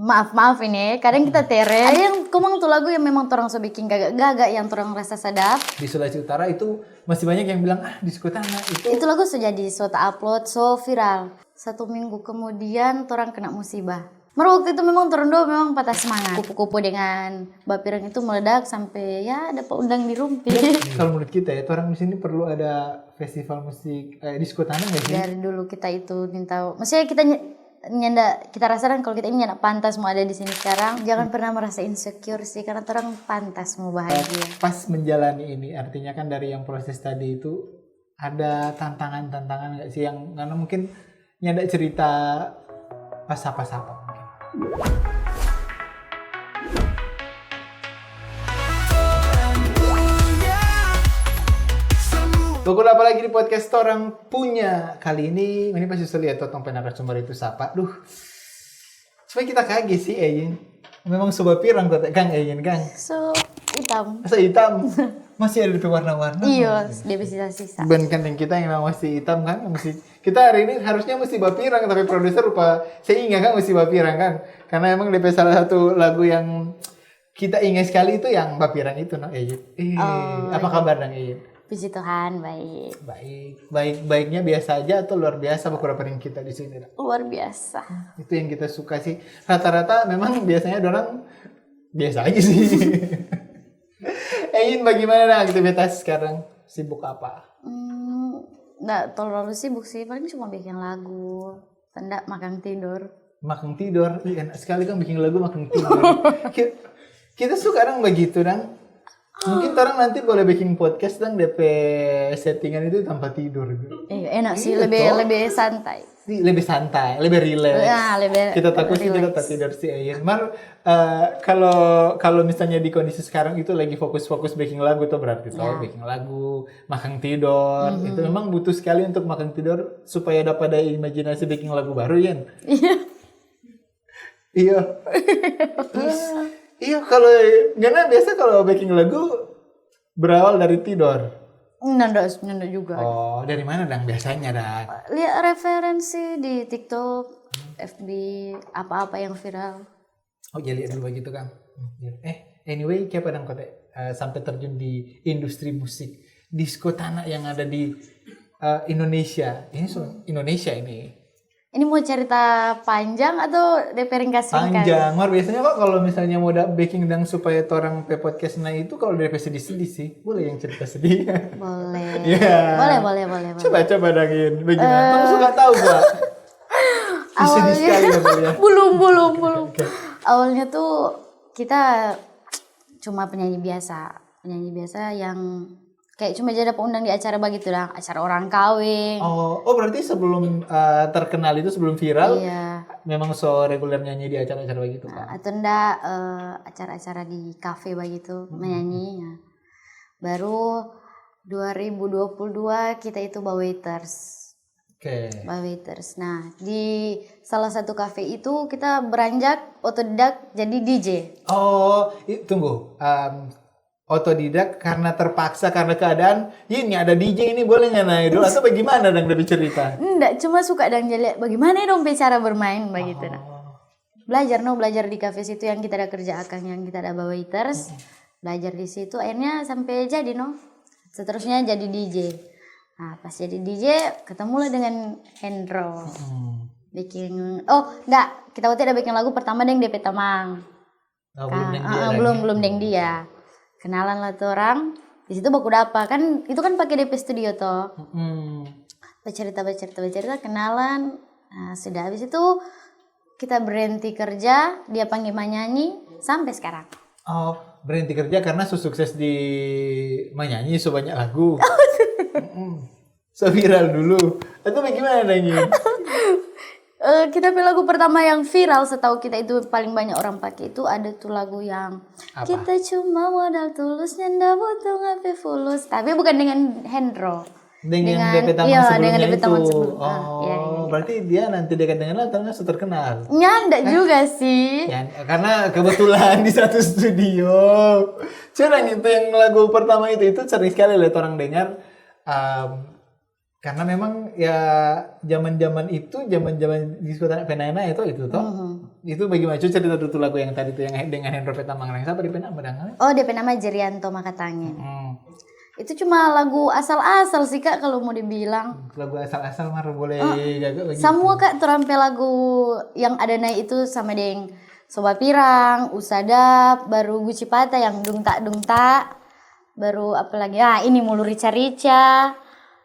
Maaf ini, kadang kita tere. Ada yang kumang tuh lagu yang memang orang so bikin gagak-gagak yang orang rasa sedap. Di Sulawesi Utara itu masih banyak yang bilang Disco Tanah itu. Itu lagu so jadi so upload, so viral. 1 minggu kemudian orang kena musibah. Maru waktu itu memang orang dua memang patah semangat. Kupu-kupu dengan Bapirang itu meledak sampai ya dapat undang di Rumpi. Kalau menurut kita ya, orang di sini perlu ada festival musik Disco Tanah nggak sih? Dari dulu kita itu minta, maksudnya kita kita rasakan kalau kita ini nyanda pantas mau ada di sini sekarang. Jangan pernah merasa insecure sih, karena orang pantas mau bahagia. Pas menjalani ini, artinya kan dari yang proses tadi itu ada tantangan-tantangan nggak sih yang karena mungkin nyanda cerita pas apa-apa mungkin. Pukul apa lagi di podcast orang punya kali ini pasti sudah lihat tentang narasumber itu siapa. Supaya kita kaget sih Eyin. Memang sobat pirang kok Kang Eyin Kang. So hitam. Masa hitam? Masih ada di warna-warna. Iya, dia sisa-sisa. Ben kan yang kita yang memang masih hitam kan, kita hari ini harusnya mesti bapirang tapi produser lupa sehingga kan mesti bapirang kan. Karena emang DP salah satu lagu yang kita ingat sekali itu yang bapirang itu no Eyin. Apa kabar Dang Eyin? Puji Tuhan, baik. Baiknya biasa aja atau luar biasa bakuraparin kita di sini? Luar biasa. Itu yang kita suka sih. Rata-rata memang biasanya orang biasa aja sih. Eyin bagaimana dah aktivitas sekarang? Sibuk apa? Nggak terlalu sibuk sih, paling cuma bikin lagu. Tanda makan tidur. Makan tidur? Iya, enak sekali kan bikin lagu makan tidur. Kita suka orang begitu Dang. Mungkin orang nanti boleh bikin podcast dan DP settingan itu tanpa tidur gitu. Enak sih, lebih santai. Lebih santai, lebih relax. Ya, kita takut sih kita tak tidur sih Eyin. Kalau misalnya di kondisi sekarang itu lagi fokus bikin lagu tuh berarti bikin lagu, makan tidur. Itu memang butuh sekali untuk makan tidur supaya dapat ada imajinasi bikin lagu baru ya. Iya. Terus iya, karena biasa kalau baking lagu berawal dari tidur. Nanda juga. Oh, dari mana Dang biasanya Dang? Lihat referensi di TikTok, FB, apa-apa yang viral. Oh, jadi dulu begitu Kang. Anyway, kayak Dang kok sampai terjun di industri musik Disco Tanah yang ada di Indonesia. Indonesia ini. Ini mau cerita panjang atau DP ringkas? Panjang. Biasanya kok kalau misalnya mau baking Dang supaya orang pe podcast itu kalau DP sedih-sedih sih. Boleh yang cerita sedih? Boleh. Yeah. Boleh. Coba Dangin. Bagaimana? Kamu suka tahu gak? Sedih sekali ya. Belum. Okay. Awalnya tuh kita cuma penyanyi biasa yang kayak cuma jadi undang di acara begitu lah, acara orang kawin. Oh berarti sebelum terkenal itu sebelum viral, iya. Memang so reguler nyanyi di acara-acara begitu Pak? Atau enggak acara-acara di kafe begitu menyanyi. Ya. Baru 2022 kita itu waiters. Oke. Waiters. Nah di salah satu kafe itu kita beranjak otodidak jadi DJ. Oh tunggu. Otodidak karena terpaksa karena keadaan ini ada DJ ini boleh nggak naik dulu atau bagaimana Dang lebih cerita? Enggak, cuma suka dan lihat bagaimana dong cara bermain begitu nah. Belajar di kafe situ yang kita ada kerjakan, yang kita ada waiters. Belajar di situ akhirnya sampai jadi seterusnya jadi DJ. Nah, pas jadi DJ ketemulah dengan Hendro. Kita waktu ada bikin lagu pertama dengan DP Tamang. Belum deng dia. Kenalan lah tuh orang di situ baku dapa kan itu kan pakai DP studio toh. Bercerita kenalan. Nah, sudah habis itu kita berhenti kerja, dia panggil menyanyi sampai sekarang. Oh, berhenti kerja karena sukses di menyanyi banyak lagu. So viral dulu. Atau bagaimana Dangin? Kita pilih lagu pertama yang viral setahu kita itu paling banyak orang pakai itu ada tuh lagu yang apa? Kita cuma modal tulusnya ndak butuh ngapain fulus, tapi bukan dengan Hendro. Dengan DP Taman sebelumnya dengan DP Taman itu. Sebelum. Iya. Berarti dia nanti dekat dengan ternyata sudah terkenal. Nyandak juga sih. Ya, karena kebetulan di satu studio. Curang itu yang lagu pertama itu sering sekali lihat orang dengar. Karena memang ya zaman-zaman diskotik Penana itu toh. Itu bagaimana cerita tuh lagu yang tadi tuh yang dengan Hendro Petamang siapa di Penana madang? Oh, DP nama Jerianto Makatangin. Itu cuma lagu asal-asal sih Kak kalau mau dibilang. Lagu asal-asal mah boleh gagak begitu. Semua Kak terampe lagu yang ada naik itu sama deng Soba Pirang, Usadap, baru Guci Pata yang dung tak, baru apa lagi? Ah, ini Mulu Rica-Rica.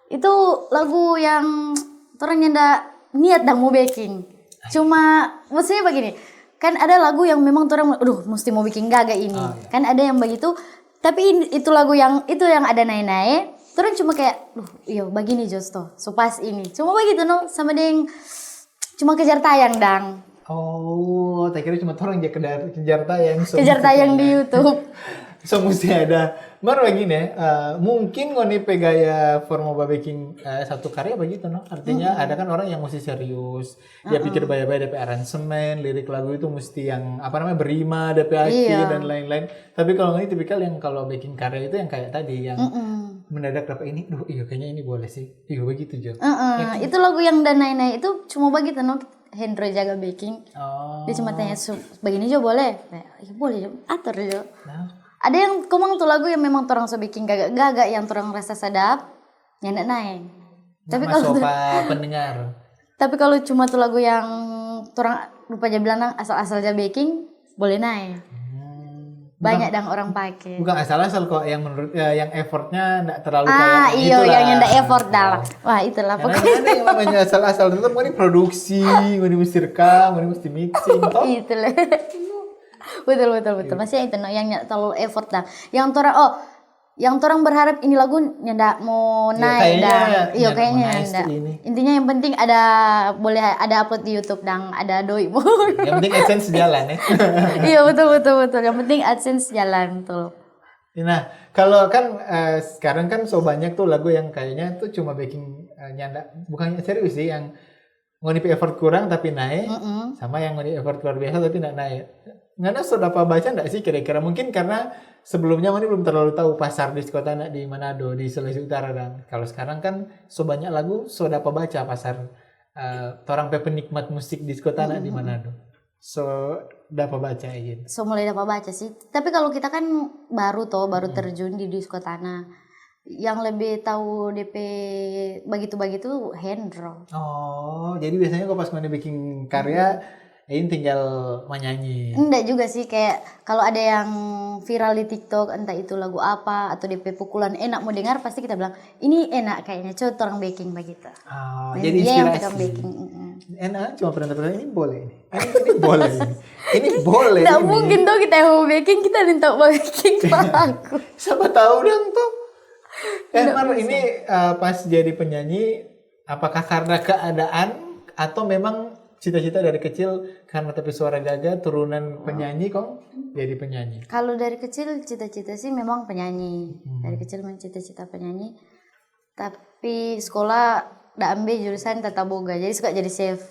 Itu lagu yang orang nyanda niat dah mau backing. Cuma maksudnya begini, kan ada lagu yang memang orang aduh mesti mau bikin gagak ini. Kan ada yang begitu, tapi itu lagu yang ada naik-naik. Orang cuma kayak, iya begini Josto, so pas ini. Cuma begitu no, sama deng cuma kejar tayang dang. Oh, tak kira cuma orang dia kejar tayang. Kejar tayang di YouTube. So mesti ada. Mar begini mungkin ngoni pegaya forma baking satu karya begitu no. Artinya ada kan orang yang mesti serius. Dia pikir bayar-bayar DP aransemen, lirik lagu itu mesti yang apa namanya berima, DP akhir dan lain-lain. Tapi kalau ini tipikal yang kalau baking karya itu yang kayak tadi yang mendadak dapat ini, iya kayaknya ini boleh sih. Iya begitu Jo. Itu lagu yang dan naik-naik itu cuma begitu no. Hendro jaga baking. Dia cuma tanya begini Jo boleh? Ya boleh Jo. Atur Jo. Ada yang komang tuh lagu yang memang orang so bikin gagak yang orang rasa sadap, nyandak naik. Tapi kalau pendengar. Tapi kalau cuma tuh lagu yang orang lupa aja bilang asal-asal aja baking, boleh naik. Banyak dang orang pakai. Bukan asal-asal kok yang menurut yang effortnya enggak terlalu kayak iya yang nyandak effort dah. Wah, itulah pokoknya. Ada yang namanya asal-asal tetap mau produksi, mau mesti rekam, mau mesti mixing toh. Itulah. Betul. Maksudnya itu no, yang terlalu effort dah. Yang orang berharap ini lagu nyandak mau naik dah. Iya kayaknya nyandak. Intinya yang penting boleh ada upload di YouTube dan ada doi. Yang penting AdSense jalan ya. Iya betul. Yang penting AdSense jalan betul. Nah kalau kan sekarang kan so banyak tuh lagu yang kayaknya tuh cuma baking nyandak, bukannya serius sih yang ngoni effort kurang tapi naik, sama yang ngoni effort luar biasa tapi tidak naik. Ngana sudah apa baca enggak sih kira-kira? Mungkin karena sebelumnya Mani belum terlalu tahu pasar disko tanah di Manado, di Sulawesi Utara dan kalau sekarang kan so banyak lagu sudah apa baca pasar orang penikmat musik disko tanah di Manado. So dapat baca aja. So mulai dapat baca sih. Tapi kalau kita kan baru terjun di disko tanah. Yang lebih tahu DP begitu Hendro. Oh, jadi biasanya kok pas Mani bikin karya ini tinggal menyanyi. Enggak juga sih, kayak kalau ada yang viral di TikTok entah itu lagu apa atau DP pukulan enak mau dengar pasti kita bilang ini enak kayaknya coba orang baking begitu. Oh, jadi inspirasi. Baking. Enak cuma pernah ini boleh ini boleh ini boleh. Enggak mungkin dong kita mau baking kita minta baking aku. Siapa tahu dong tuh. Mar ini pas jadi penyanyi apakah karena keadaan atau memang cita-cita dari kecil karena tapi suara gagah turunan penyanyi kok jadi penyanyi? Kalau dari kecil cita-cita sih memang penyanyi. Dari kecil memang cita-cita penyanyi. Tapi sekolah udah ambil jurusan tata boga. Jadi suka jadi chef.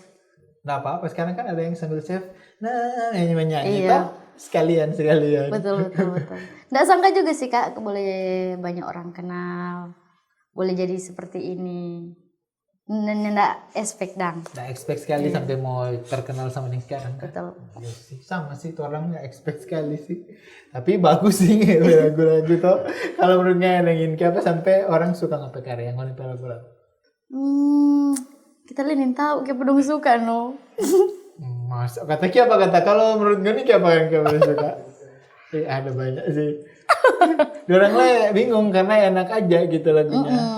Nah apa sekarang kan ada yang sambil chef. Nah nyanyi toh sekalian. Betul. Nggak sangka juga sih Kak boleh banyak orang kenal. Boleh jadi seperti ini. Nggak expect dang. Nggak expect sekali sampai mau terkenal sama yang sekarang kan. Betul. Ya, sih. Sama sih tuh orang nggak expect sekali sih. Tapi bagus sih lagu-lagu tuh. Kalau menurutnya yang apa sampai orang suka ngapain karya yang ngonipe lagu-lagu. Kita linin tahu kayak pedung suka no. Mas kata apa kata kalau menurut gue nih apa yang kamu suka? Ada banyak sih. Orang lain bingung karena enak aja gitu lagunya.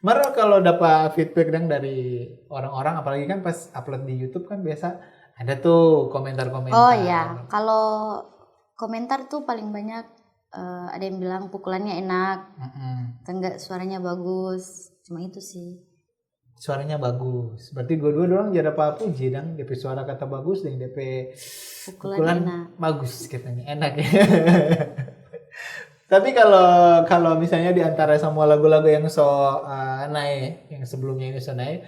Mar kalau dapat feedback dari orang-orang apalagi kan pas upload di YouTube kan biasa ada tuh komentar-komentar. Oh iya, kalau komentar tuh paling banyak ada yang bilang pukulannya enak, enggak suaranya bagus, cuma itu sih. Suaranya bagus, berarti dua-dua orang jadi apa puji dong, DP suara kata bagus dan DP pukulan enak. Bagus katanya, enak ya. Tapi kalau misalnya di antara semua lagu-lagu yang naik, yang sebelumnya ini so naik,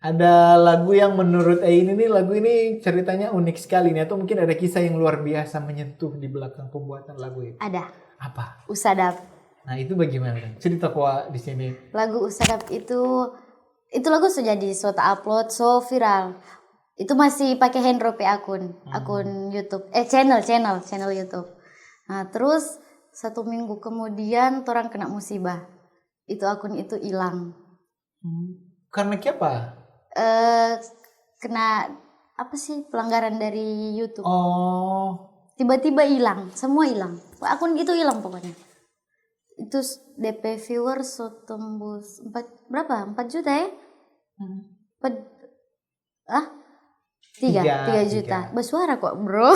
ada lagu yang menurut lagu ini ceritanya unik sekali nih, atau mungkin ada kisah yang luar biasa menyentuh di belakang pembuatan lagu itu. Ada. Apa? Usadap. Nah itu bagaimana kan? Cerita kuah di sini. Lagu Usadap itu lagu sudah jadi so tak upload so viral. Itu masih pakai Hendro akun YouTube, channel YouTube. Nah terus 1 minggu kemudian orang kena musibah. Itu akun itu hilang. Karena apa? Kena apa sih pelanggaran dari YouTube. Oh. Tiba-tiba hilang, semua hilang. Akun itu hilang pokoknya. Itu DP viewers so tembus 4 juta ya? 3 juta. Bersuara kok, bro.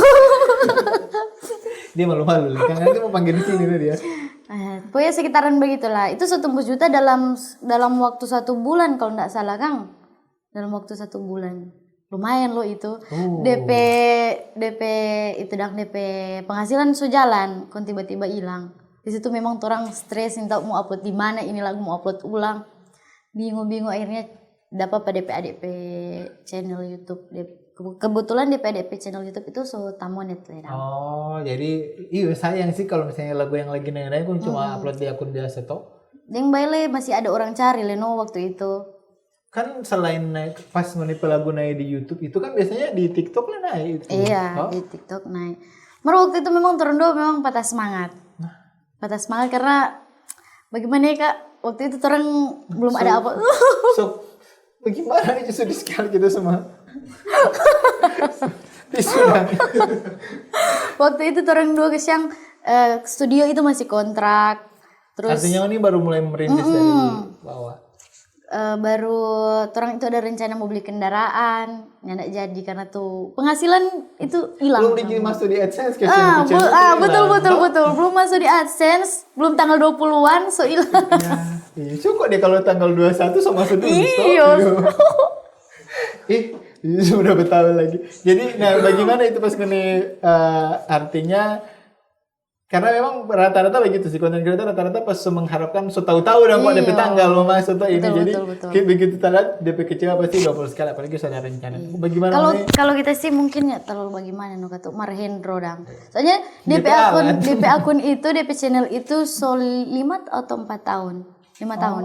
Dia malu-malu, kan nanti mau panggil di sini dia. Pokoknya sekitaran begitulah. Itu 1 juta dalam waktu 1 bulan kalau nggak salah, Kang. Dalam waktu 1 bulan. Lumayan loh itu. DP itu DP penghasilan sejalan, kon tiba-tiba hilang. Di situ memang orang stres, minta mau upload di mana, ini lagu mau upload ulang. Bingung akhirnya dapat DP channel YouTube. Kebetulan DP channel YouTube itu so tamonet lah. Oh, jadi sayang sih kalau misalnya lagu yang lagi naik-naik pun cuma upload di akun biasa toh. Yang baile masih ada orang cari Leno waktu itu. Kan selain naik pas menipu lagu naik di YouTube itu kan biasanya di TikTok lah naik itu. Iya, di TikTok naik. Malah waktu itu memang Torundo memang patah semangat. Patah semangat karena bagaimana ya Kak? Waktu itu orang belum ada apa. Bagaimana nih sedih sekali kita semua. Waktu itu orang 2 kesiang studio itu masih kontrak. Terus artinya ini baru mulai merintis dari bawah. Baru orang itu ada rencana mau beli kendaraan, nggak jadi karena tuh penghasilan itu hilang. Belum masuk di AdSense betul. Belum masuk di AdSense, belum tanggal 20-an so hilang. Iya, cukup deh kalau tanggal 21 sama masuk dulu. Iya. Sudah bertahun lagi. Jadi, bagaimana itu pas kini artinya karena memang rata-rata begitu sih konten kreator rata-rata pas mengharapkan tahu-tahu dan kok DP tanggal mau masuk ini jadi begitu talat DP kecewa pasti 20 sekali apalagi sudah rencana. Bagaimana kalau kita sih mungkin ya terlalu bagaimana kata Marhendro dang. Soalnya DP akun itu DP channel itu 5 atau 4 tahun. 5 tahun.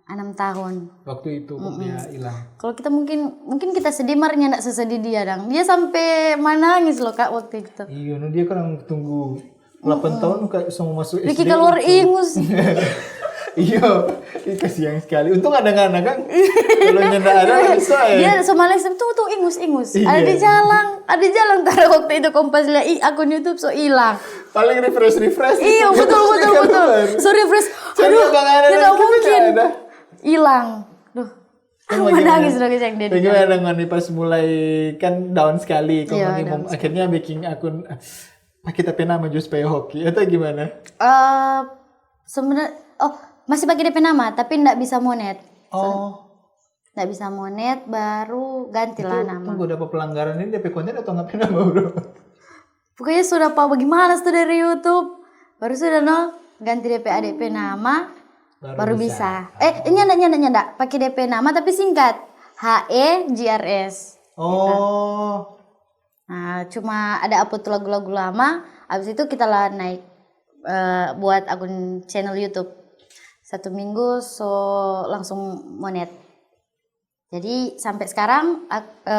6 tahun. Waktu itu dia hilang. Kalau kita mungkin kita sedih marnya enggak sesedih dia dang. Dia sampai menangis loh Kak waktu itu. Iya, dia kan tunggu 8 tahun kayak semua masuk SD. Ricky keluar ingus. Iya, kasihan sekali. Untung ada anak kan. Kalau nyenda ada bisa ya. Dia sama Alex tuh ingus. Ada di jalan taruh waktu itu kompas lihat akun YouTube so hilang. Paling refresh. Iya, betul. So refresh. Aduh, tidak mungkin. Hilang. Duh. Menangis dong yang dia. Bagaimana dengan pas mulai kan down sekali kemudian akhirnya bikin akun pakai tapi nama Just Play Hoki atau gimana? Sebenarnya masih pakai DP nama tapi enggak bisa monet. Enggak bisa monet baru gantilah nama. Tunggu dapat pelanggaran ini DP konten atau ngapain nama bro? Pokoknya sudah bagaimana sudah dari YouTube. Baru sudah ganti DP nama. Baru bisa. Nyanda. Pakai DP nama tapi singkat. HEGRS. Oh. Nah, cuma ada upload lagu-lagu lama. Habis itu kita lah naik buat akun channel YouTube. 1 minggu so langsung monet. Jadi sampai sekarang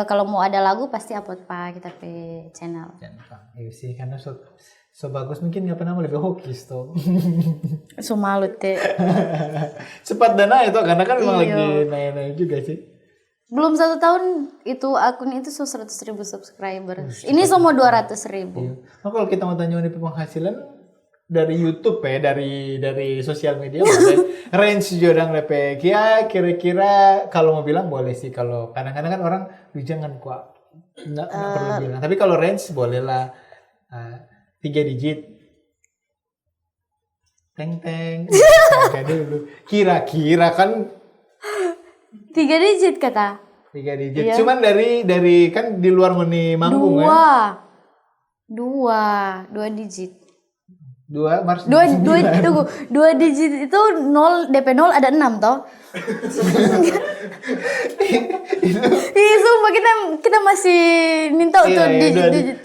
kalau mau ada lagu pasti upload kita ke channel. Iya sih karena so bagus mungkin nggak pernah mau lebih hokis tuh. So malu teh. Cepat dana itu karena kan memang lagi naik-naik juga sih. Belum 1 tahun itu akun itu 100.000 subscriber. Ini semua 200.000. Iya. Nah, kalau kita mau tanya nih penghasilan dari YouTube dari sosial media boleh range jodang DP kira-kira kalau mau bilang boleh sih kalau kadang-kadang kan orang jangan kuat nggak perlu bilang tapi kalau range boleh lah 3 digit teng dulu kira-kira kan 3 digit kata 3 digit iya. Cuman dari kan di luar meni manggung kan 2 digit 2 Mars 2 digit itu 0 DP 0 ada 6 toh. Itu sumpah kita masih minta untuk digit.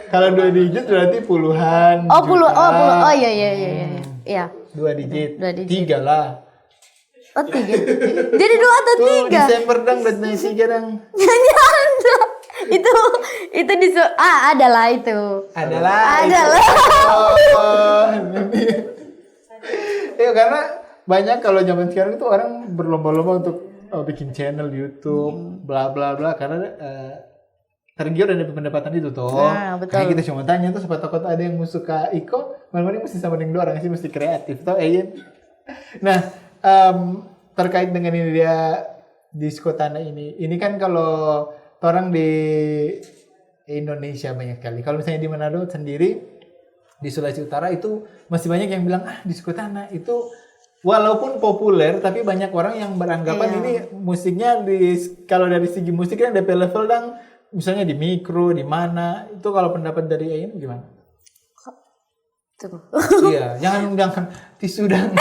Kalau 2 digit berarti puluhan. Oh, juta. oh iya. Iya. 2 digit. 2 digit. 3 lah. Oh 3. Jadi 2 atau Tuh 3? Desember dang dan 3 dang. Nyanyi ada. Itu adalah itu. Adalah. Iya karena banyak kalau zaman sekarang itu orang berlomba-lomba untuk bikin channel YouTube, bla bla bla karena tergiur dari pendapatan itu toh. Nah, betul. Kayak kita cuma tanya tuh siapa takut ada yang suka Iko, malam-malam mesti sama dengan 2 orang sih mesti kreatif toh, Nah, terkait dengan ini dia Disco Tanah ini kan kalau orang di Indonesia banyak kali. Kalau misalnya di Manado sendiri di Sulawesi Utara itu masih banyak yang bilang Disco Tanah itu walaupun populer tapi banyak orang yang beranggapan ini musiknya kalau dari segi musik kan DP level dang misalnya di mikro di mana itu kalau pendapat dari Ain gimana? Iya, jangan tisu dang.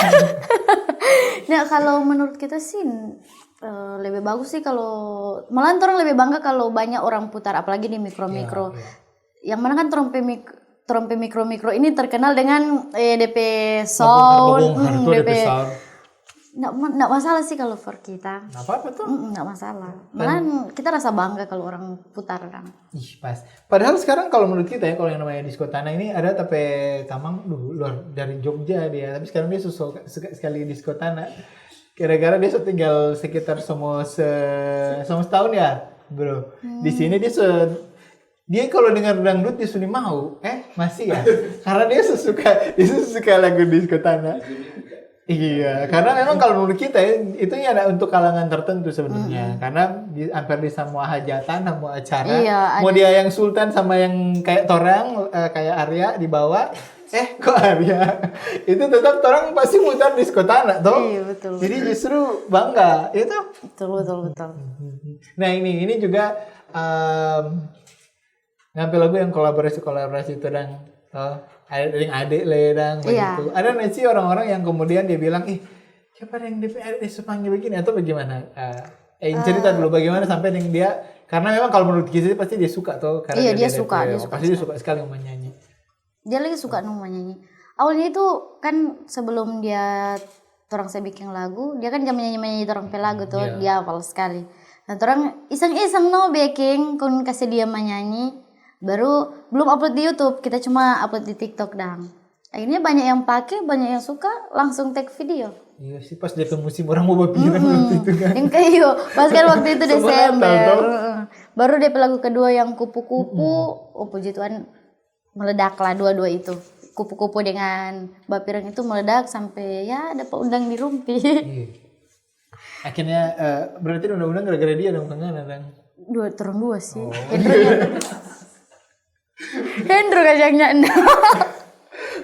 Nah, kalau menurut kita sih lebih bagus sih kalau malah orang lebih bangga kalau banyak orang putar apalagi di mikro-mikro. Yang mana kan trompe mikro-mikro ini terkenal dengan DP sound, DP nggak masalah sih kalau for kita. Nggak apa-apa tuh. Nggak masalah. Malah kita rasa bangga kalau orang putar kan. Ih pas. Padahal sekarang kalau menurut kita ya kalau yang namanya Disco Tanah ini ada tapi Tamang luar dari Jogja dia. Tapi sekarang dia suka sekali Disco Tanah. Kira-kira dia tinggal sekitar semua setahun ya, bro. Di sini dia kalau dengar dangdut dia sudah mau, masih ya, karena dia suka lagu Disco Tanah. Iya, karena memang kalau menurut kita itu ya untuk kalangan tertentu sebenarnya, karena hampir di semua hajatan, semua acara, mau dia yang sultan sama yang kayak torang, kayak Arya dibawa. Kok Arya? Itu tetap orang pasti mutar Disco Tanah toh. Iya, betul. Jadi justru bangga itu. Betul. Nah ini juga ngambil lagu yang kolaborasi itu dan ada yang adik ledang begitu. Ada nggak sih orang-orang yang kemudian dia bilang siapa yang DPR panggil begini atau bagaimana? Cerita dulu bagaimana sampai dengan dia karena memang kalau menurut kita pasti dia suka tuh karena dia suka pasti dia suka sekali menyanyi. Dia lagi suka nyanyi. Awalnya itu kan sebelum dia orang saya bikin lagu, dia kan jam nyanyi orang lagu tuh dia awal sekali. Nah orang iseng-iseng baking, kun kasih dia menyanyi, baru belum upload di YouTube, kita cuma upload di TikTok dang. Akhirnya banyak yang pakai, banyak yang suka, langsung take video. Iya sih pas dia ke musim orang mau berpikiran waktu itu kan. Yang kayak pas kan waktu itu Desember. Baru dia lagu kedua yang kupu-kupu, puji Tuhan meledaklah dua-dua itu. Kupu-kupu dengan Bapirang itu meledak sampai dapat undang di Rumpi. Iya. Akhirnya berarti undang-undang gara-gara dia dong kangen kan? Dua sih. Oh. Hendro kayaknya.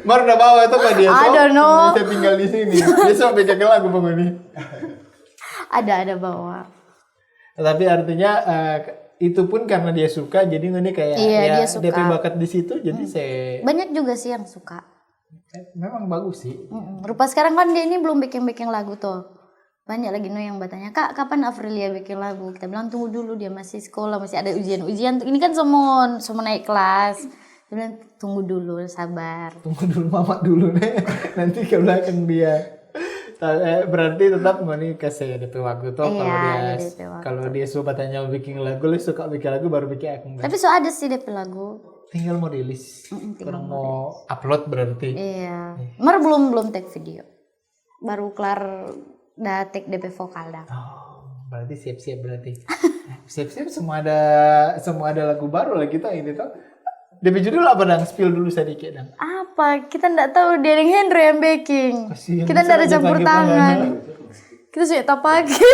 Mar udah bawa itu Pak dia. Ada Saya tinggal di sini. Dia sampai ke lagu Bang ini. Ada bawa. Tapi artinya itu pun karena dia suka jadi ini kayak dia suka. DP bakat di situ jadi saya banyak juga sih yang suka. Memang bagus sih. Rupa sekarang kan dia ini belum bikin lagu tuh. Banyak lagi yang bertanya, "Kak, kapan Afrilia bikin lagu?" Kita bilang tunggu dulu, dia masih sekolah, masih ada ujian. Ini kan semua naik kelas. Dia bilang tunggu dulu, sabar. Tunggu dulu mama dulu nih. Nanti ke belakang dia. Berarti tetap nih kasih DP waktu tuh kalau dia suka tanya bikin lagu, lu suka bikin lagu baru bikin akun. Tapi ada sih DP lagu. Tinggal mau rilis. Orang mau upload berarti. Iya. Mer belum take video. Baru kelar take DP vokal dah. Oh, berarti siap-siap berarti. Siap-siap semua ada lagu baru lah kita ini tuh. DP judul apa dang? Spill dulu sedikit dang. Apa? Kita nggak tahu dia yang Hendro yang baking. Kasian, kita nggak ada campur tangan. Kita sudah tak pakai.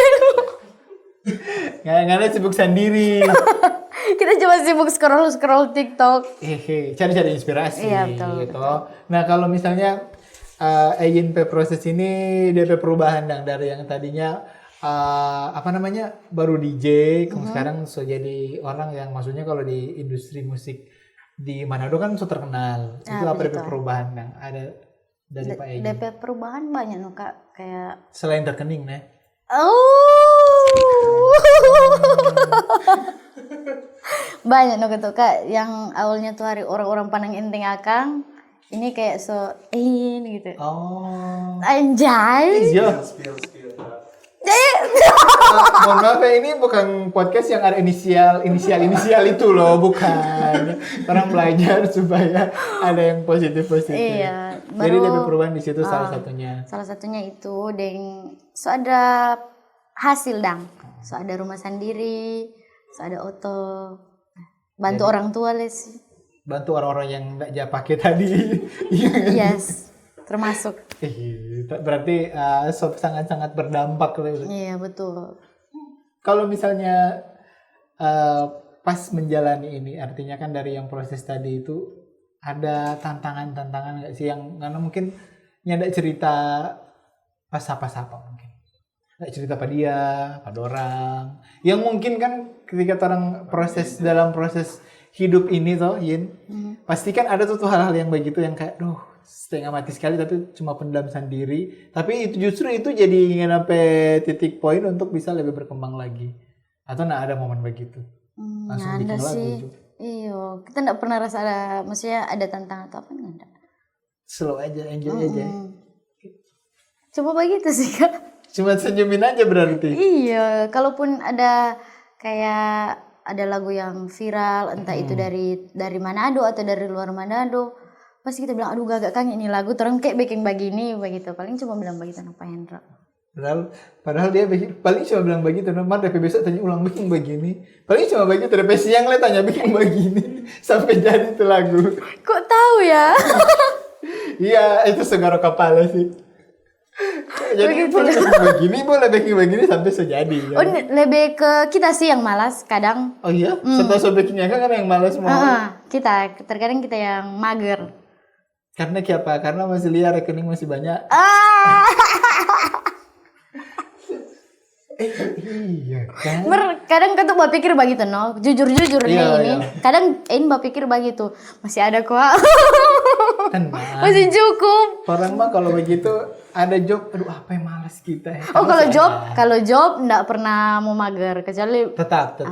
Nggak ada sibuk sendiri. Kita cuma sibuk scroll TikTok. Cari inspirasi. Iya betul. Gitu. Nah kalau misalnya INP proses ini DP perubahan dang dari yang tadinya baru DJ, sekarang jadi orang yang maksudnya kalau di industri musik di Manado kan terkenal. Itu apa DP perubahan dang? Ada dari Pak Egy? DP perubahan banyak Kak, kayak selain rekening nih. Oh. Banyak no gitu Kak, yang awalnya tuh hari orang-orang pandang enteng akang, ini kayak so gitu. Oh. Anjay. Iya. Mohon maaf ya, ini bukan podcast yang ada inisial itu loh, bukan. Orang belajar supaya ada yang positif. Iya. Jadi lebih perubahan di situ salah satunya. Salah satunya itu, so ada hasil dang, so ada rumah sendiri, so ada auto, bantu orang tua les. Bantu orang-orang yang nggak pakai tadi. Yes, termasuk. Berarti sangat-sangat berdampak. Iya betul. Kalau misalnya pas menjalani ini, artinya kan dari yang proses tadi itu ada tantangan nggak sih yang karena mungkin nyada cerita pas apa mungkin nggak cerita pada dia, pada orang yang mungkin kan ketika orang dalam proses hidup ini toh Yin, pasti kan ada tuh hal-hal yang begitu yang kayak setengah mati sekali tapi cuma pendam sendiri, tapi itu justru itu jadi sampai titik poin untuk bisa lebih berkembang lagi, atau ada momen begitu langsung bikin lagu juga. Iya, kita nggak pernah rasa maksudnya ada tantangan atau apa nggak. Slow aja, enjoy aja. Cuma begitu sih Kak. Cuma senyumin aja berarti. Iya, kalaupun ada kayak ada lagu yang viral, entah itu dari Manado atau dari luar Manado, pasti kita bilang aduh gagak Kang ini lagu terus kayak bikin begini begitu. Paling cuma bilang begitu Pak Hendra. Padahal dia paling cuma bilang begitu, nomor DP besok tanya ulang bikin begini. Paling cuma begitu, DP siang le tanya bikin begini sampai jadi itu lagu. Kok tahu ya? Iya, itu segala kepala sih. Jadi boleh bikin begini sampai sejadi. Oh, lebih ke kita sih yang malas kadang. Oh iya, setelah sobeknya kan yang malas mau. Terkadang kita yang mager. Karena apa? Karena masih liar, rekening masih banyak. Iya kan. Kadang kan tuh berpikir begitu no, jujur nih ini. Iya. Kadang berpikir begitu, masih ada kok. Tenang. Masih cukup. Orang mah kalau begitu ada job, aduh apa yang malas kita ya. Oh kalau job enggak pernah mau mager kecuali tetap.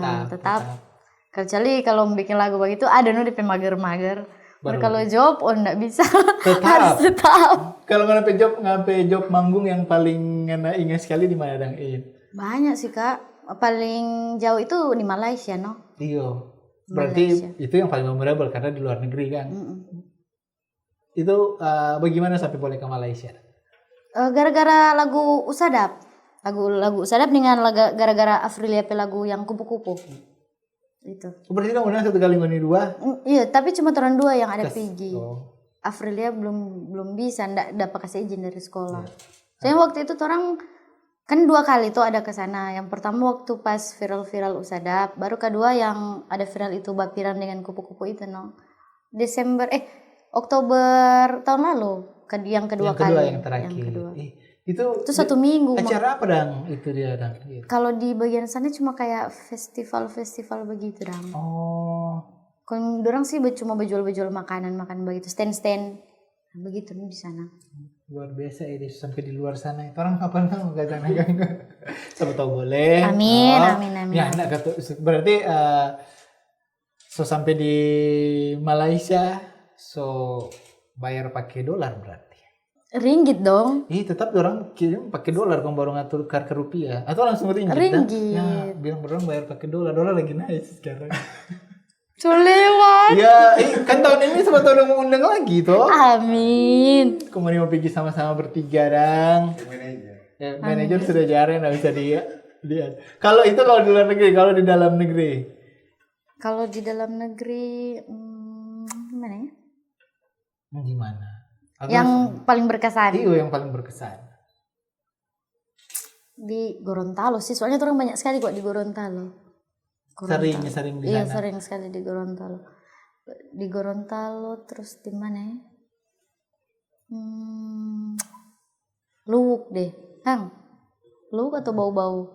Kecuali kalau bikin lagu begitu ada no DP mager-mager. Kalau job enggak bisa. Harus tetap. Kalau ngapain job manggung yang paling ingat sekali di mana dang In? Banyak sih Kak, paling jauh itu di Malaysia no. Iya, berarti Malaysia. Itu yang paling memorable karena di luar negeri kan. Itu bagaimana sampai boleh ke Malaysia? Gara-gara lagu Usadap, lagu Usadap dengan gara-gara Afrilia lagu yang kupu-kupu. Itu. Berarti kamu udah 1 kali ngoni 2? Iya, tapi cuma turun 2 yang ada pergi. Afrilia belum bisa, dapat kasih izin dari sekolah. Soalnya waktu itu orang kan 2 kali tuh ada ke sana. Yang pertama waktu pas viral Usadap, baru kedua yang ada viral itu Bapiran dengan kupu-kupu itu no. Oktober tahun lalu, yang kedua kali. Yang terakhir. Yang kedua. Itu 1 minggu. Acara apa dang itu dia dang? Kalau di bagian sana cuma kayak festival begitu dang. Oh. Kalau dorang sih cuma berjual makan begitu, stand begitu nih di sana. Luar biasa ini sampai di luar sana. Orang kapan tahu enggak sana kan? Siapa tahu boleh. Amin. Ya, berarti sampai di Malaysia bayar pakai dolar berarti. Ringgit dong. Tetap orang kirim pakai dolar kan baru ngatur ke rupiah atau langsung ringgit. Ya, bilang orang bayar pakai dolar lagi naik sekarang. Lewat. Ya, kan tahun ini siapa tahu udah mau undang lagi toh. Amin. Kemudian mau pergi sama-sama bertiga dang. Ya, manajer sudah jarang, nggak bisa lihat. Kalau itu kalau di luar negeri, kalau di dalam negeri. Kalau di dalam negeri, gimana ya? Gimana? Yang paling berkesan. Iya, yang paling berkesan. Di Gorontalo sih, soalnya orang banyak sekali kok di Gorontalo. Sering di sana. Iya, sering sekali di Gorontalo. Di Gorontalo terus di mana ya? Luwuk deh, Kang. Luwuk atau bau-bau?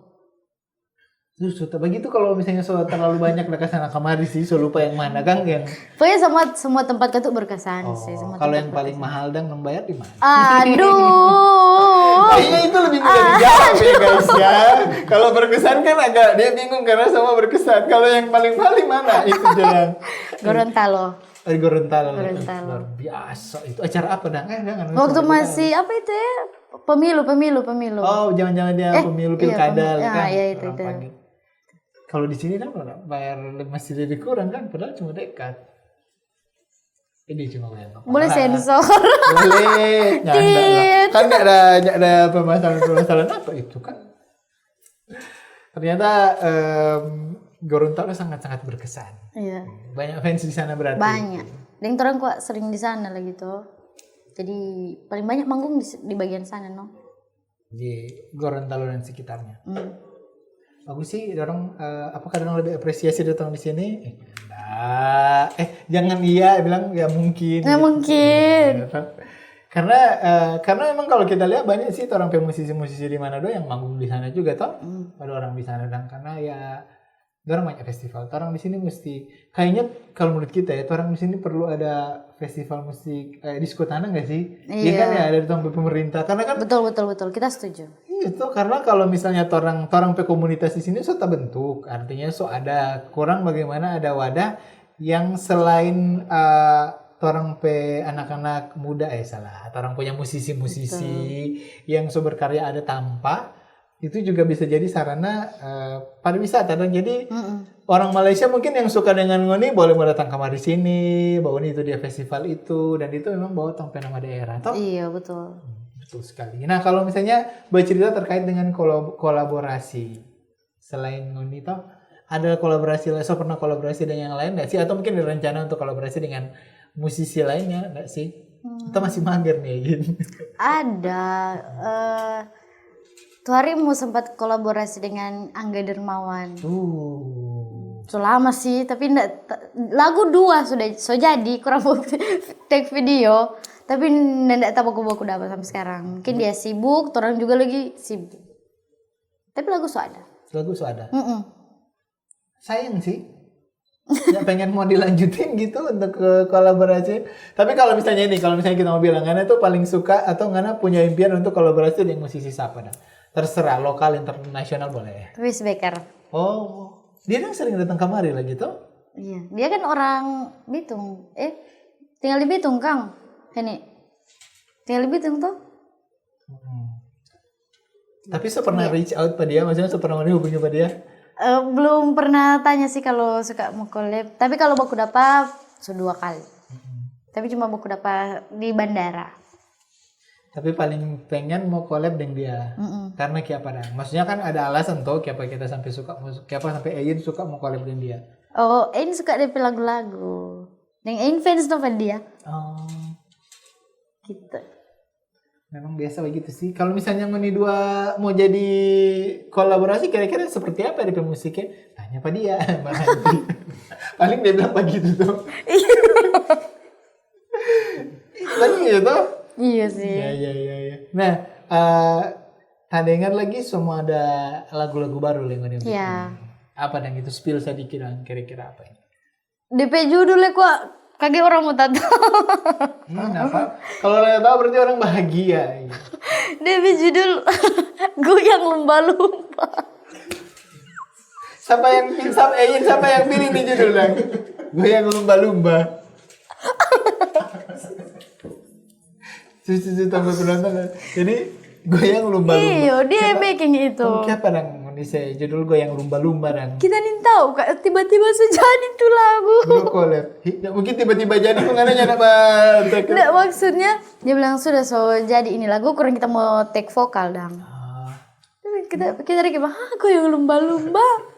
Terus begitu kalau misalnya soal terlalu banyak udah kesana kemari sih, so lupa yang mana Kang yang. Pokoknya semua tempat itu berkesan sih. Kalau yang paling mahal dan membayar di mana? Aduh. Kayaknya itu lebih mudah dijawab ya guys ya. Kalau berkesan kan agak dia bingung karena sama berkesan. Kalau yang paling mana itu jalan. Gorontalo. Gorontalo. Gorontalo. Luar biasa. Itu acara apa dong? Jangan. Waktu masih apa itu ya? Pemilu. Oh, jangan-jangan dia pemilu pilkada kan. Iya itu. Pagi. Kalau di sini kan bayar masih lebih kurang kan, padahal cuma dekat. Ini cuma bayar. Boleh sensor. Boleh. Kan nggak ada permasalahan apa itu kan. Ternyata Gorontalo sangat-sangat berkesan. Iya. Banyak fans di sana berarti. Banyak. Dan orang kok sering di sana lah gitu. Jadi paling banyak manggung di bagian sana no. Di Gorontalo dan sekitarnya. Bagus sih, orang apakah orang lebih apresiasi datang di sini? Enggak. Jangan iya, bilang ya mungkin. Nggak mungkin. Karena emang kalau kita lihat banyak sih orang musisi-musisi di Manado yang manggung di sana juga toh. Ada orang di sana dan karena ya orang banyak festival. Orang di sini mesti kayaknya kalau menurut kita ya, orang di sini perlu ada festival musik disko tanah nggak sih? Iya kan ya ada di tempat pemerintah. Karena kan betul kita setuju. itu karena kalau misalnya orang pe komunitas di sini so bentuk, artinya so ada kurang bagaimana ada wadah yang selain orang pe anak-anak muda orang punya musisi-musisi yang so berkarya ada tanpa itu juga bisa jadi sarana pariwisata dan jadi orang Malaysia mungkin yang suka dengan ngoni boleh datang kemari sini, bawa itu dia festival itu dan itu memang bawa tanpa nama daerah toh. Iya betul. Betul sekali. Nah kalau misalnya bercerita terkait dengan kolaborasi selain ngoni toh ada kolaborasi so pernah kolaborasi dengan yang lain nggak sih atau mungkin ada rencana untuk kolaborasi dengan musisi lainnya nggak sih? Atau masih mager nih? Ada. Tuh hari mau sempat kolaborasi dengan Angga Dermawan. So lama sih, tapi lagu 2 sudah so jadi kurang take video, tapi ndak tahu buku dapat sampai sekarang. Mungkin dia sibuk, orang juga lagi sibuk. Tapi lagu so ada. Lagu so ada. Sayang sih. Ya pengen mau dilanjutin gitu untuk kolaborasi. Tapi kalau misalnya kita mau bilang Ngana tuh paling suka atau Ngana punya impian untuk kolaborasi dengan musisi siapa dah? Terserah, lokal, internasional boleh. Wis Becker. Oh, dia kan sering datang kemari lah gitu? Iya, dia kan orang Bitung. Tinggal di Bitung, Kang. Ini. Tinggal di Bitung tuh. Tapi saya pernah reach out pada dia, maksudnya saya pernah hubungi pada dia? Belum pernah tanya sih kalau suka mau collab. Tapi kalau baku dapat, 2 kali. Tapi cuma baku dapat di bandara. Tapi paling pengen mau collab dengan dia. Karena kiapa dah? Maksudnya kan ada alasan tuh kiapa kita sampai suka kiapa sampai Ayin suka mau collab dengan dia. Oh, Ayin suka DP lagu-lagu. Yang Ayin fans tuh pada dia. Oh. Gitu. Memang biasa begitu sih. Kalau misalnya Ngoni dua mau jadi kolaborasi kira-kira seperti apa DP musiknya? Tanya pada dia. Paling dia bilang begitu tuh. Tadi gitu. Iya sih. Iya. Nah, tak dengar lagi semua ada lagu-lagu baru yang Ngoni bikin. Iya. Apa dan itu spill sedikit dan kira-kira apa ini? DP judulnya kok kaget orang mau tahu. Kenapa? Kalau nggak tahu berarti orang bahagia. DP judul goyang lumba-lumba. Siapa yang pilih nih judulnya? Goyang lumba-lumba. Cucu tambah penonton. Jadi goyang lumba-lumba. Iya, dia making itu. Siapa nang saya judul goyang lumba-lumba nang? Kita nih tahu kak tiba-tiba sejadi tuh lagu. Belum collab. Mungkin tiba-tiba jadi mengenai ada banget. Nggak maksudnya dia bilang sudah so jadi ini lagu kurang kita mau take vokal dang. Kita kayak goyang lumba-lumba.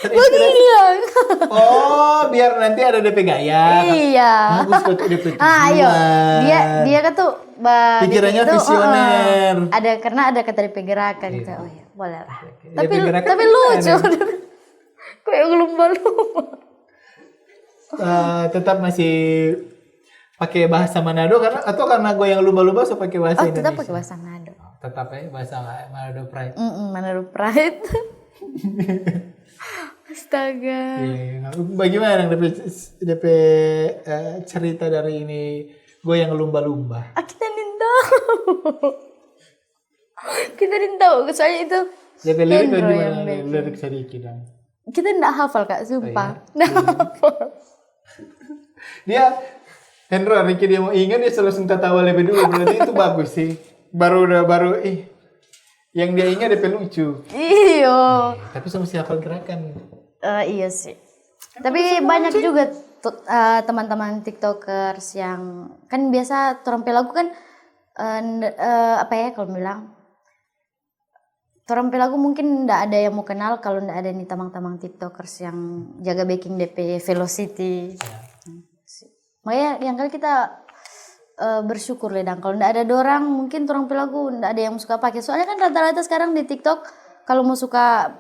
Goyang. Oh, biar nanti ada DP gaya. Iya. Bagus kok DP. Ayo. Dia kan tuh pikirannya itu, visioner. Karena ada kata DP gerakan gitu. Oh ya, boleh lah. Tapi kan lucu. Goyang lumba-lumba. Tetap masih pakai bahasa Manado karena goyang lumba-lumba so pakai bahasa Indonesia. Tetap pakai bahasa Manado. Tetap ya bahasa Manado Pride. Manado Pride. Astaga. Iya. Bagaimana DP cerita dari ini goyang lumba-lumba? Kita nih tahu. Kita didn't tahu, soalnya itu DP lirik Hendro gimana yang nih? bikin. Lirik sedikit dong. Kita nggak hafal Kak, sumpah. Oh, iya? Nggak hafal. Dia Hendro Ricky dia mau ingat dia langsung tertawa lebih dulu, berarti itu bagus sih. Baru yang dia ingat DP lucu. Iya. Tapi sama hafal gerakan. Iya sih. Tapi banyak juga teman-teman TikTokers yang kan biasa terampil lagu kan apa ya kalau bilang terampil lagu mungkin ndak ada yang mau kenal kalau ndak ada nih tamang-tamang TikTokers yang jaga backing DP velocity. Ya. Makanya yang kali kita bersyukur ledang kalau ndak ada dorang mungkin terampil lagu ndak ada yang suka pakai. Soalnya kan rata-rata sekarang di TikTok kalau mau suka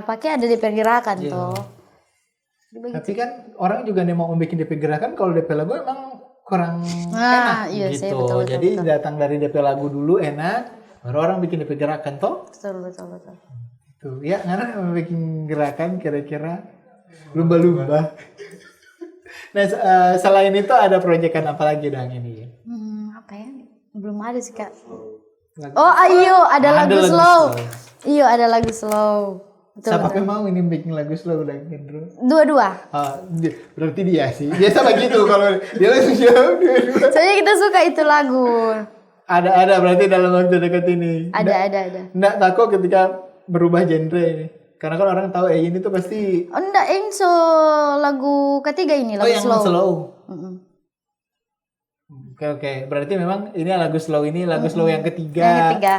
pakai ada DP gerakan Iya. tuh. Tapi kan orang juga nih mau bikin DP gerakan kalau DP lagu emang kurang enak Iya sih, gitu. betul, Jadi betul. datang dari DP lagu dulu enak, baru orang bikin DP gerakan toh. Betul. Tuh, ya karena mau bikin gerakan kira-kira lumba-lumba. Nah, selain itu ada proyekan apa lagi dong ini? Apa ya? Belum ada sih Kak. Lagu- Oh, ayo ada lagu lagu slow. Iya, ada lagu slow. Betul. Siapa yang mau ini bikin lagu slow dan Hendro? Dua-dua. Berarti dia sih. Biasa begitu kalau dia langsung jawab dua-dua. Soalnya kita suka itu lagu. Ada berarti dalam waktu dekat ini. Ada. Nggak takut ketika berubah genre ini. Karena kan orang tahu ini tuh pasti Oh, enggak, Enso lagu ketiga ini, lagu yang slow. Mm-mm. Oke. Berarti memang ini lagu slow ini lagu slow yang ketiga. Yang ketiga.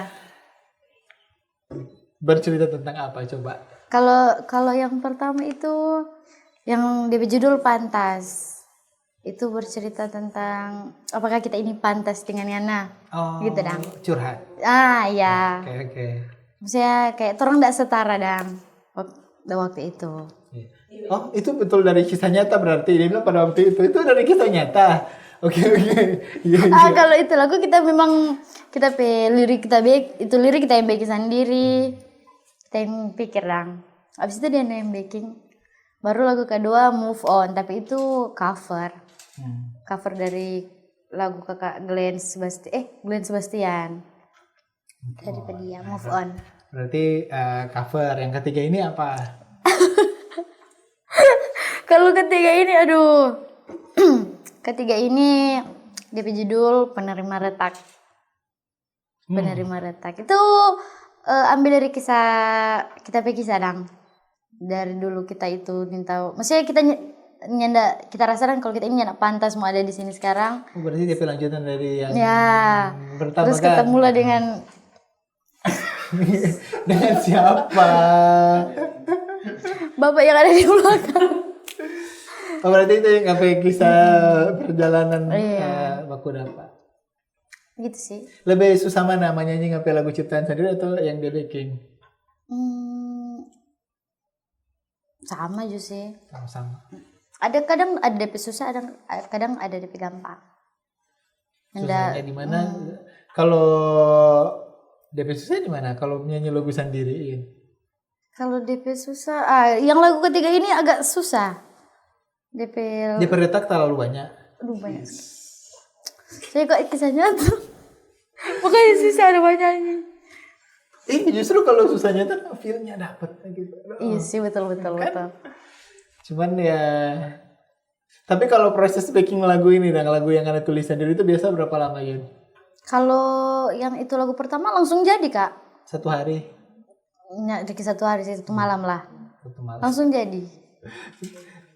Bercerita tentang apa coba? Kalau yang pertama itu yang dia berjudul Pantas. Itu bercerita tentang apakah kita ini pantas dengan Yana. Oh, Gitu, Dang. curhat. Ya. Oke. Maksudnya kayak orang enggak setara Dang. Waktu itu. Oh, itu betul dari kisah nyata berarti. Dia bilang pada waktu itu dari kisah nyata. Oke. Iya. Kalau itu lagu kita memang kita lirik kita yang bikin sendiri. Kita yang pikir Dang. Abis itu dia yang bikin. Baru lagu kedua Move On, tapi itu cover. Cover dari lagu kakak Glenn Sebastian. Daripada dia Move On. Berarti cover. Yang ketiga ini apa? Kalau ketiga ini aduh. Ketiga ini dia judul Penerima Retak. Penerima Retak. Itu ambil dari kisah Dang. Dari dulu kita itu minta, maksudnya kita kita rasakan kalau kita ini nyanda pantas mau ada di sini sekarang. Oh, berarti dia lanjutan dari yang Ya. pertama Terus kan? ketemulah dengan Dengan siapa? bapak yang ada di belakang. Oh, berarti itu yang apa kisah perjalanan Iya. baku dapat. Gitu sih. Lebih susah mana nyanyi ngapain lagu ciptaan sendiri atau yang dia bikin? Sama aja sih. Sama-sama. Ada kadang ada DP susah, kadang ada DP gampang. Susahnya di mana? Kalau DP susah di mana? Kalau nyanyi lagu sendiriin. Kalau DP susah, yang lagu ketiga ini agak susah. DP Retak terlalu banyak. aduh banyak. Saya kok kisahnya tuh. Makanya susah ada banyaknya. Justru kalau susahnya tuh feel-nya dapet gitu. Iya sih betul. Cuman ya, tapi kalau proses making lagu ini dan lagu yang Anda tulis sendiri itu biasa berapa lama Yun? Kalau yang itu lagu pertama langsung jadi Kak. 1 hari? Ya, di 1 hari sih, 1 malam lah. 1 malam. Langsung jadi.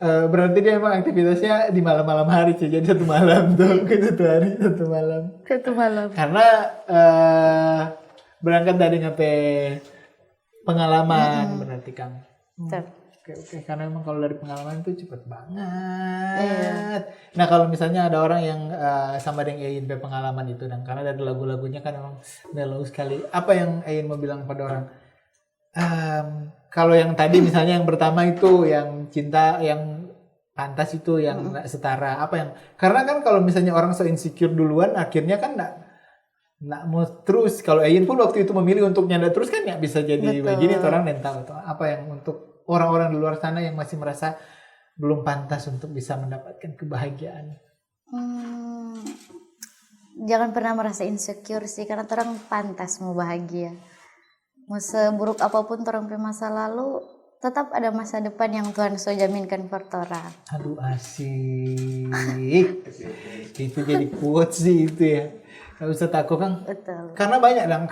Berarti dia emang aktivitasnya di malam-malam hari sih, jadi 1 malam tuh, 1 hari 1 malam. 1 malam. Karena berangkat dari ngape pengalaman berarti Kang. Betul. Oke, karena emang kalau dari pengalaman itu cepet banget. Nah kalau misalnya ada orang yang sama dengan Ein pengalaman itu, dan karena dari lagu-lagunya kan emang mellow sekali. Apa yang Ein mau bilang pada orang? Kalau yang tadi misalnya yang pertama itu yang cinta yang pantas itu yang nggak setara. Apa yang? Karena kan kalau misalnya orang so insecure duluan, akhirnya kan nggak mau terus. Kalau Ein pun waktu itu memilih untuk nyanda terus kan nggak bisa jadi begini. Orang mental itu. Apa yang untuk orang-orang di luar sana yang masih merasa belum pantas untuk bisa mendapatkan kebahagiaan? jangan pernah merasa insecure sih, karena orang pantas mau bahagia. Mau seburuk apapun orang punya masa lalu, tetap ada masa depan yang Tuhan so jaminkan for orang. Aduh asik. Itu jadi quotes sih itu ya. Gak usah takut Kang. Betul. Karena banyak Dang,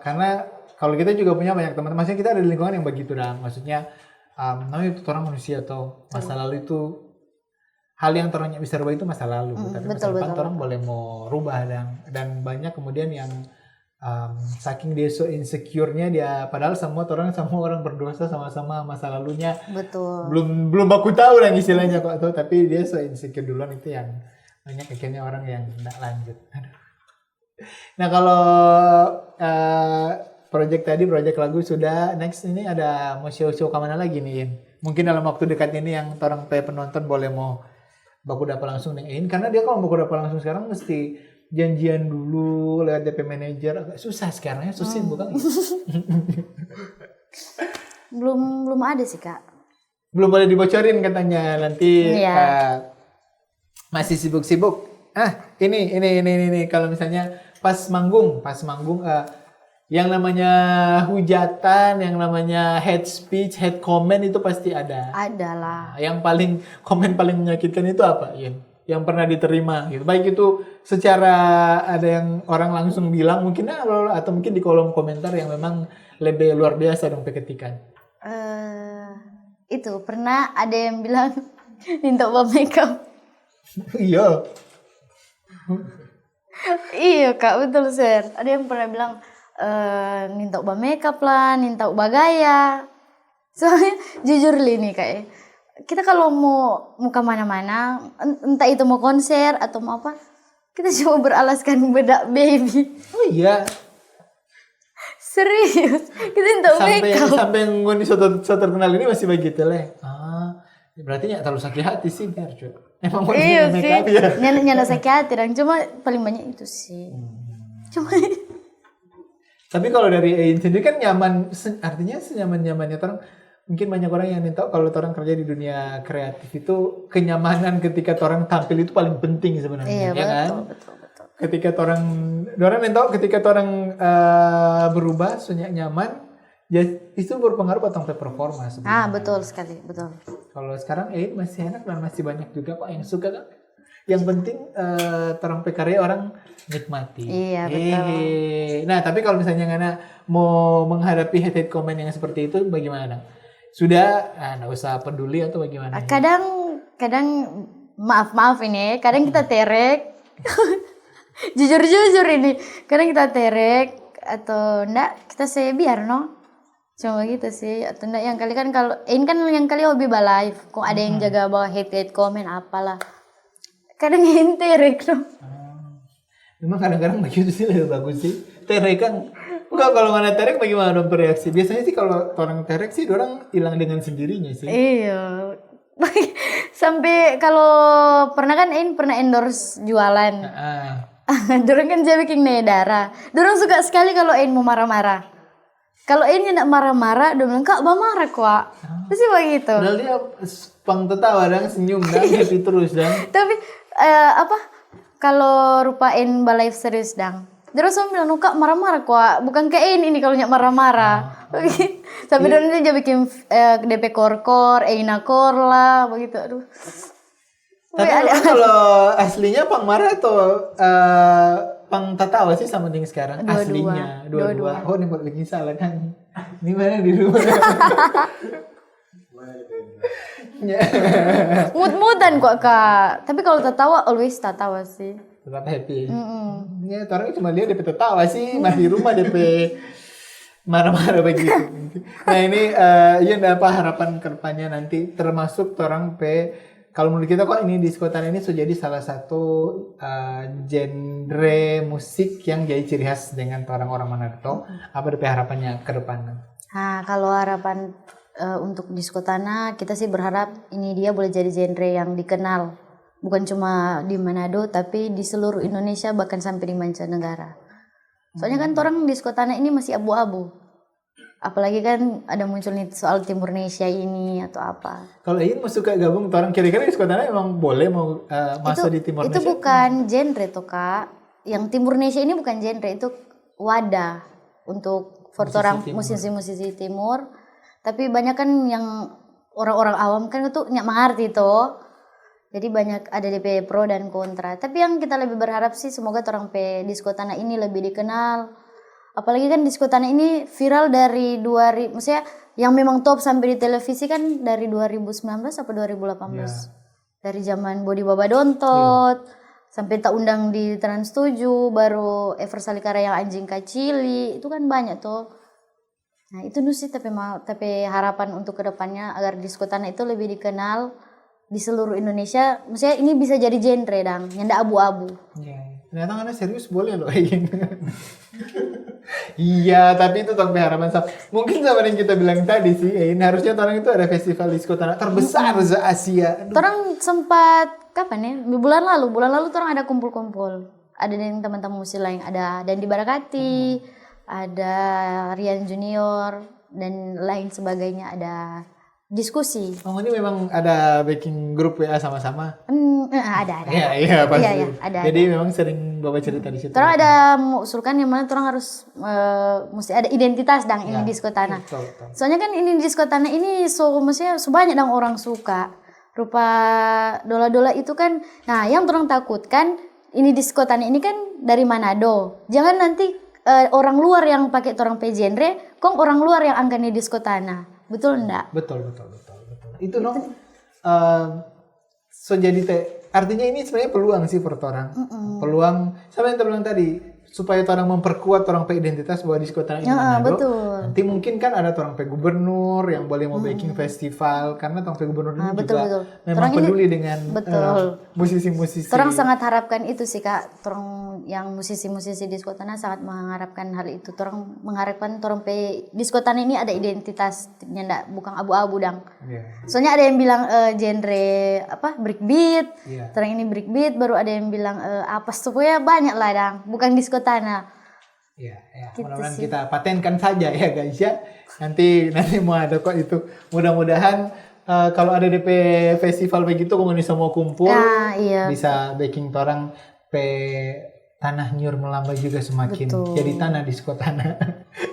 karena kalau kita juga punya banyak teman-teman, maksudnya kita ada di lingkungan yang begitu Dang. Maksudnya namanya itu orang manusia atau masa lalu itu hal yang orang bisa rubah itu masa lalu. Tapi masa depan orang boleh mau rubah dan banyak kemudian yang saking dia so insecure-nya dia, padahal semua orang berdosa sama-sama masa lalunya. Betul. Belum aku tahu lah istilahnya kok tuh, tapi dia so insecure duluan, itu yang banyak akhirnya orang yang tidak lanjut. Nah kalau project lagu sudah, next ini ada mau show kemana lagi nih Yin? Mungkin dalam waktu dekat ini yang orang penonton boleh mau baku dapat langsung nih Yin, karena dia kalau baku dapat langsung sekarang mesti janjian dulu lewat DP manajer, agak susah sekarang ya, susah bukan? belum ada sih Kak. Belum boleh dibocorin katanya nanti. Masih sibuk-sibuk. Ini kalau misalnya pas manggung yang namanya hujatan, yang namanya hate speech, hate comment itu pasti ada. Ada lah. Yang komen paling menyakitkan itu apa, Yin? Yang pernah diterima gitu. Baik itu secara ada yang orang langsung bilang mungkin atau mungkin di kolom komentar yang memang lebih luar biasa dong ketikan. Itu pernah ada yang bilang minta bawa makeup. Iya. Iya Kak, betul Sir. Ada yang pernah bilang minta bawa makeup lah, minta bawa gaya. Soalnya jujur nih kayak kita kalau mau kemana-mana, entah itu mau konser atau mau apa, kita coba beralaskan bedak baby. Oh iya. Serius, kita minta makeup. Sampai ngoni so terkenal ini masih begitu leh. Berarti nggak terlalu sakit hati sih biar cuy. Emang mau iya sih, ya. nyana sakit hati dan cuma paling banyak itu sih. Cuma. Tapi kalau dari Ein sendiri kan nyaman, artinya senyaman-nyamannya orang. Mungkin banyak orang yang tahu kalau orang kerja di dunia kreatif itu kenyamanan ketika orang tampil itu paling penting sebenarnya. Iya, ya kan? Betul. Ketika orang tahu ketika orang berubah sunyak nyaman, ya itu berpengaruh pada performa sebenarnya. Betul sekali, betul. Kalau sekarang masih enak dan masih banyak juga kok yang suka kan. Yang penting orang pekarya orang nikmati. Iya, betul. Nah, tapi kalau misalnya Ngana mau menghadapi hate comment yang seperti itu bagaimana? Sudah nggak usah peduli atau bagaimana? Kadang maaf ini, kadang kita terek. jujur ini, kadang kita terek atau enggak kita biar cuma gitu sih. Atau enggak yang kali kan kalau ini kan yang kali hobi live, kok ada yang jaga bawa hate comment apalah. Kadang yang terek Memang kadang-kadang begitu sih lebih bagus sih. Terek kan. Enggak, kalau nggak terek bagaimana dong bereaksi? Biasanya sih kalau orang terek sih orang hilang dengan sendirinya sih. Iya. Sampai kalau pernah kan pernah endorse jualan. Dorang kan dia bikin darah. Dorang suka sekali kalau mau marah-marah. Kalau nak marah-marah, dia bilang Kak, marah kok. Pasti begitu. Padahal dia pang tertawa dan senyum dan happy terus dan. Tapi kalau rupain live serius dang. Terus saya bilang, Kak marah-marah kok, bukan kayak ini kalau nyak marah-marah. Sampai dia bikin DP kor-kor, inakor lah, begitu. Aduh. Tapi kalau aslinya pang marah atau pang tertawa sih sama dengan sekarang? Aslinya dua-dua. Oh, ini buat lagi salah kan? Ini mana di rumah? Mut-mutan kok Kak. Tapi kalau tertawa always tertawa sih. Tetap happy. Ya, orang cuma dia DP tertawa sih, masih di rumah DP marah-marah begitu. Nah ini apa harapan kedepannya nanti, termasuk orang kalau menurut kita kok ini diskotan ini sudah jadi salah satu genre musik yang jadi ciri khas dengan orang-orang Manado. Apa DP harapannya ke depan? Nah, kalau harapan untuk diskotana kita sih berharap ini dia boleh jadi genre yang dikenal. Bukan cuma di Manado, tapi di seluruh Indonesia, bahkan sampai di mancanegara. Soalnya kan orang diskotana ini masih abu-abu. Apalagi kan ada muncul nih soal Timur Indonesia ini atau apa. Kalau ingin mau suka gabung, orang kira-kira diskotana emang boleh mau masuk di Timur Indonesia? Itu bukan genre tuh Kak. yang Timur Indonesia ini bukan genre, itu wadah untuk orang musisi-musisi timur. Tapi banyak kan yang orang-orang awam kan itu nggak mengerti toh. Jadi banyak ada DP pro dan kontra. Tapi yang kita lebih berharap sih semoga orang pe Disco Tanah ini lebih dikenal. Apalagi kan Disco Tanah ini viral dari 2000, maksudnya yang memang top sampai di televisi kan dari 2019 atau 2018. Yeah. Dari zaman Bodi Baba Dontot, sampai tak undang di Trans 7, baru Ever Salikara yang Anjing Kacili, itu kan banyak tuh. Nah itu sih tapi harapan untuk kedepannya agar Disco Tanah itu lebih dikenal di seluruh Indonesia. Maksudnya ini bisa jadi genre dang, yang ndak abu-abu. Iya, ternyata karena serius boleh loh. Iya, tapi itu sampai harapan mungkin sama yang kita bilang tadi sih, ini harusnya orang itu ada festival Disco Tanah terbesar se Asia. Orang sempat kapan ya? Bulan lalu orang ada kumpul-kumpul. Ada yang teman-teman musik lain, ada Dan di Barakati, ada Rian Junior dan lain sebagainya, ada diskusi. Oh, ini memang ada backing grup WA sama-sama? Ada. Iya, pasti. Iya, ada. Jadi memang sering bawa cerita di situ. Orang ada mengusulkan yang mana orang harus mesti ada identitas dang ini Disco Tanah. Betul. Soalnya kan ini Disco Tanah ini maksudnya banyak dang orang suka. Rupa dola-dola itu kan, nah yang orang takutkan ini Disco Tanah ini kan dari Manado. Jangan nanti orang luar yang pakai orang pe genre, kong orang luar yang angkat ini Disco Tanah. Betul enggak? Betul. Itu dong. So jadi artinya ini sebenarnya peluang sih per orang. Peluang sama yang terbilang tadi, supaya orang memperkuat orang pe identitas bahwa Disco Tanah ini Manado. Betul. Nanti mungkin kan ada orang pe gubernur yang boleh mau backing festival, karena orang pe gubernur ini juga memang peduli dengan musisi-musisi. Orang sangat harapkan itu sih Kak. Orang yang musisi-musisi Disco Tanah sangat mengharapkan hal itu. Orang mengharapkan orang pe Disco Tanah ini ada identitasnya, enggak bukan abu-abu dang. Soalnya ada yang bilang genre breakbeat. Orang ini breakbeat, baru ada yang bilang apa pokoknya banyak lah dang. Bukan Disco Tanah. Ya. Gitu, mudah-mudahan kita patenkan saja ya guys ya. Nanti mau ada kok itu. Mudah-mudahan kalau ada DP festival begitu komunitas mau kumpul, bisa backing orang pe tanah Nyur Melamba juga semakin jadi tanah Disco Tanah.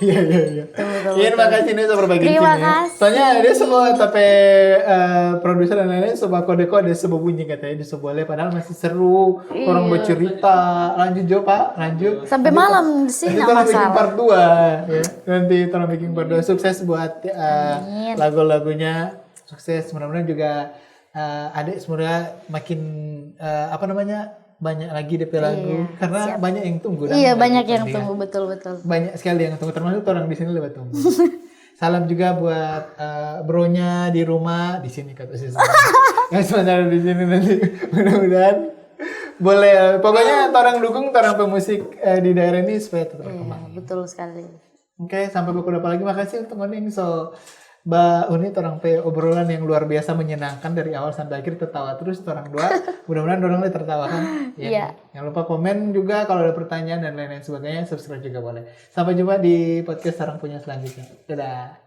Iya. Terima kasih nih berbagi sini. Terima kasih. Soalnya dia semua tapi produser dan lain-lain sebuah kode-kode sebuah bunyi katanya di sebuah padahal masih seru. Orang bercerita. Lanjut Jo Pak, lanjut. Sampai malam sih enggak masalah. Bikin part 2 ya. Nanti tolong bikin part 2. Sukses buat lagu-lagunya. Sukses, mudah-mudahan juga adik semoga makin banyak lagi DP lagu karena banyak yang tunggu. Banyak yang tunggu, betul. Banyak sekali yang tunggu, termasuk orang di sini lewat tunggu. Salam juga buat bronya di rumah di sini kata sih. Yang sebenarnya di sini nanti mudah-mudahan boleh. Pokoknya orang dukung orang pemusik di daerah ini supaya tetap berkembang. Betul sekali. Oke, sampai berapa lagi. Makasih untuk ngoning Mbak Uni, orang pe obrolan yang luar biasa menyenangkan dari awal sampai akhir, tertawa terus orang dua. Mudah-mudahan orang tertawa kan. Jangan lupa komen juga kalau ada pertanyaan dan lain-lain sebagainya. Subscribe juga boleh. Sampai jumpa di podcast Sarang Punya selanjutnya. Dadah.